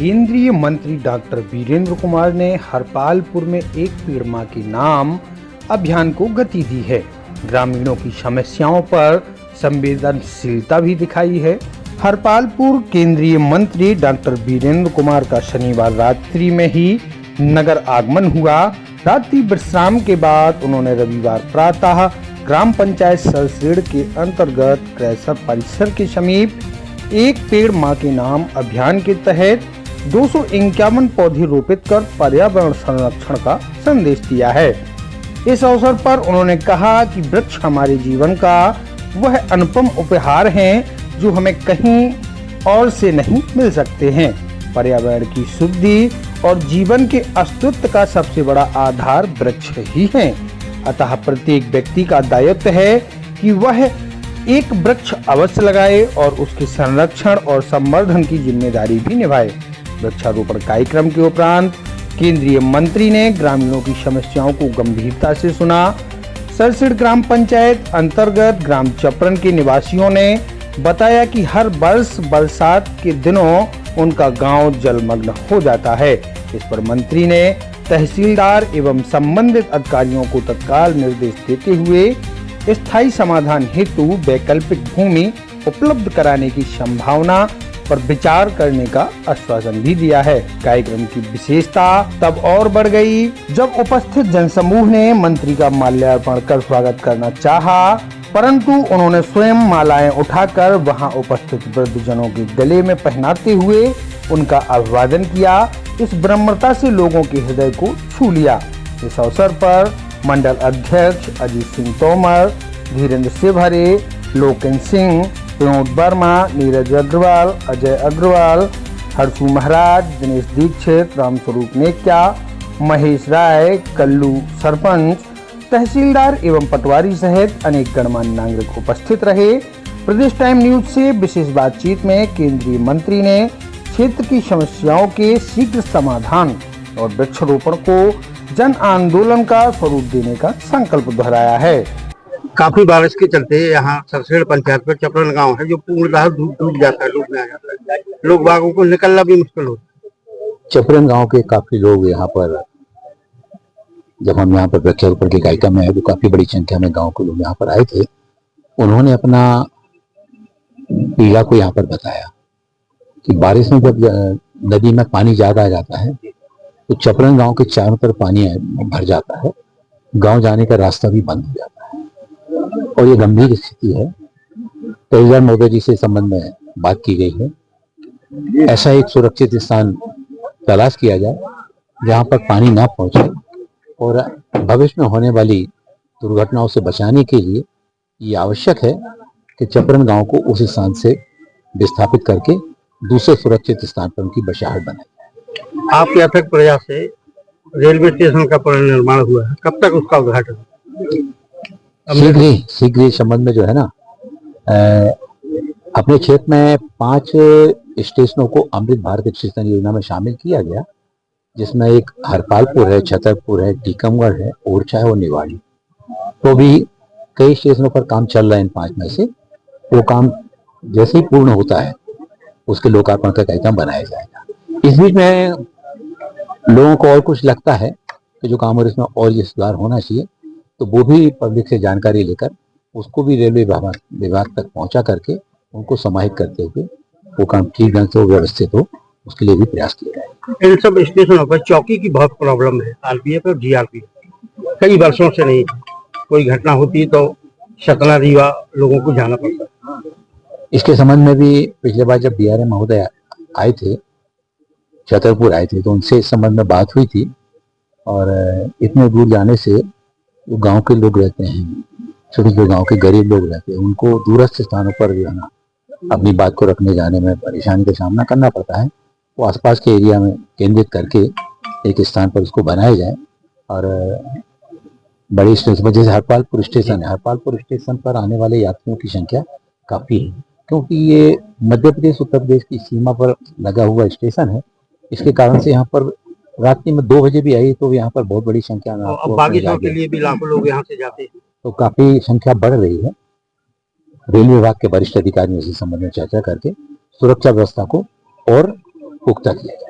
केंद्रीय मंत्री डॉक्टर वीरेंद्र कुमार ने हरपालपुर में एक पेड़ मां के नाम अभियान को गति दी है। ग्रामीणों की समस्याओं पर संवेदनशीलता भी दिखाई है। हरपालपुर केंद्रीय मंत्री डॉक्टर वीरेंद्र कुमार का शनिवार रात्रि में ही नगर आगमन हुआ। रात्रि विश्राम के बाद उन्होंने रविवार प्रातः ग्राम पंचायत सरसेड़ के अंतर्गत क्रैशर परिसर के समीप एक पेड़ मां के नाम अभियान के तहत 251 पौधे रोपित कर पर्यावरण संरक्षण का संदेश दिया है। इस अवसर पर उन्होंने कहा कि वृक्ष हमारे जीवन का वह अनुपम उपहार हैं जो हमें कहीं और से नहीं मिल सकते हैं। पर्यावरण की शुद्धि और जीवन के अस्तित्व का सबसे बड़ा आधार वृक्ष ही हैं। अतः प्रत्येक व्यक्ति का दायित्व है कि वह एक वृक्ष अवश्य लगाए और उसके संरक्षण और संवर्धन की जिम्मेदारी भी निभाए। वृक्षारोपण कार्यक्रम के उपरांत केंद्रीय मंत्री ने ग्रामीणों की समस्याओं को गंभीरता से सुना। सरसेड़ ग्राम पंचायत अंतर्गत ग्राम चपरन के निवासियों ने बताया कि हर वर्ष बरसात के दिनों उनका गांव जलमग्न हो जाता है। इस पर मंत्री ने तहसीलदार एवं संबंधित अधिकारियों को तत्काल निर्देश देते हुए स्थायी समाधान हेतु वैकल्पिक भूमि उपलब्ध कराने की संभावना पर विचार करने का आश्वासन भी दिया है। कार्यक्रम की विशेषता तब और बढ़ गई जब उपस्थित जनसमूह ने मंत्री का माल्यार्पण कर स्वागत करना चाहा, परंतु उन्होंने स्वयं मालाएं उठाकर वहां उपस्थित वृद्धजनों के गले में पहनाते हुए उनका अभिवादन किया। इस विनम्रता से लोगों के हृदय को छू लिया। इस अवसर पर मंडल अध्यक्ष अजीत सिंह तोमर, धीरेन्द्र सेभरे, लोकेन सिंह, विनोद वर्मा, नीरज अग्रवाल, अजय अग्रवाल, हर्षू महाराज, दिनेश दीक्षित, रामस्वरूप नेक्या, महेश राय, कल्लू सरपंच, तहसीलदार एवं पटवारी सहित अनेक गणमान्य नागरिक उपस्थित रहे। प्रदेश टाइम न्यूज से विशेष बातचीत में केंद्रीय मंत्री ने क्षेत्र की समस्याओं के शीघ्र समाधान और वृक्षारोपण को जन आंदोलन का स्वरूप देने का संकल्प दोहराया है। काफी बारिश के चलते यहाँ सरसेड़ पंचायत में चपरन गांव है जो पूर्णतः डूब जाता है, डूबने आ जाता है। लोग बागों को निकलना भी मुश्किल होता है। चपरन गांव के काफी लोग यहाँ पर, जब हम यहाँ पर वृक्षारोपण के कार्यक्रम में आए तो काफी बड़ी संख्या में गांव के लोग यहाँ पर आए थे। उन्होंने अपना पीड़ा को यहाँ पर बताया कि बारिश में जब नदी में पानी ज्यादा आ जाता है तो चपरन गांव के चारों तरफ पानी भर जाता है, गांव जाने का रास्ता भी बंद हो जाता है और ये गंभीर स्थिति है। तहसीलदार महोदय जी से संबंध में बात की गई है। ऐसा एक सुरक्षित स्थान तलाश किया जाए जहां पर पानी ना पहुंचे और भविष्य में होने वाली दुर्घटनाओं से बचाने के लिए ये आवश्यक है कि चपरन गांव को उस स्थान से विस्थापित करके दूसरे सुरक्षित स्थान पर उनकी बसाहट बनाई। आपके अथक प्रयास से रेलवे स्टेशन का पुनर्निर्माण हुआ है, कब तक उसका उद्घाटन? शीघ्र ही संबंध में जो है ना, अपने क्षेत्र में 5 स्टेशनों को अमृत भारत स्टेशन योजना में शामिल किया गया, जिसमें एक हरपालपुर है, छतरपुर है, टीकमगढ़ है, ओरछा है और निवाड़ी। तो भी कई स्टेशनों पर काम चल रहा है। इन 5 में से वो काम जैसे ही पूर्ण होता है उसके लोकार्पण का कार्यक्रम बनाया जाएगा। इस बीच में लोगों को और कुछ लगता है कि जो काम हो इसमें और ये सुधार होना चाहिए, तो वो भी पब्लिक से जानकारी लेकर उसको भी रेलवे विभाग तक पहुंचा करके उनको समाहित करते हुए वो काम ठीक ढंग से व्यवस्थित हो, उसके लिए भी प्रयास किया जाए। इन सब स्टेशनों पर चौकी की बहुत प्रॉब्लम है, आरपीएफ और जीआरपीएफ कई वर्षों से नहीं। कोई घटना होती है तो शकला रीवा लोगों को जाना पड़ता है। इसके संबंध में भी पिछले बार जब डीआरएम महोदय आए थे, छतरपुर आए थे, तो उनसे इस संबंध में बात हुई थी और इतने दूर जाने से जो गांव के लोग रहते हैं, छोटे छोटे गांव के गरीब लोग रहते हैं, उनको दूरस्थ स्थानों पर जो है ना अपनी बात को रखने जाने में परेशानी का सामना करना पड़ता है। वो आसपास के एरिया में केंद्रित करके एक स्थान पर उसको बनाया जाए। और बड़ी स्टेशन पर जैसे हरपालपुर स्टेशन है, हरपालपुर स्टेशन पर आने वाले यात्रियों की संख्या काफ़ी है, क्योंकि ये मध्य प्रदेश उत्तर प्रदेश की सीमा पर लगा हुआ स्टेशन है। इसके कारण से यहाँ पर रात्रि में 2 बजे भी आई तो यहाँ पर बहुत बड़ी संख्या में बागीचों के लिए भी लाखों लोग यहाँ से जाते हैं, तो काफी संख्या बढ़ रही है। रेलवे विभाग के वरिष्ठ अधिकारियों से संबंध में चर्चा करके सुरक्षा व्यवस्था को और पुख्ता किया जाए।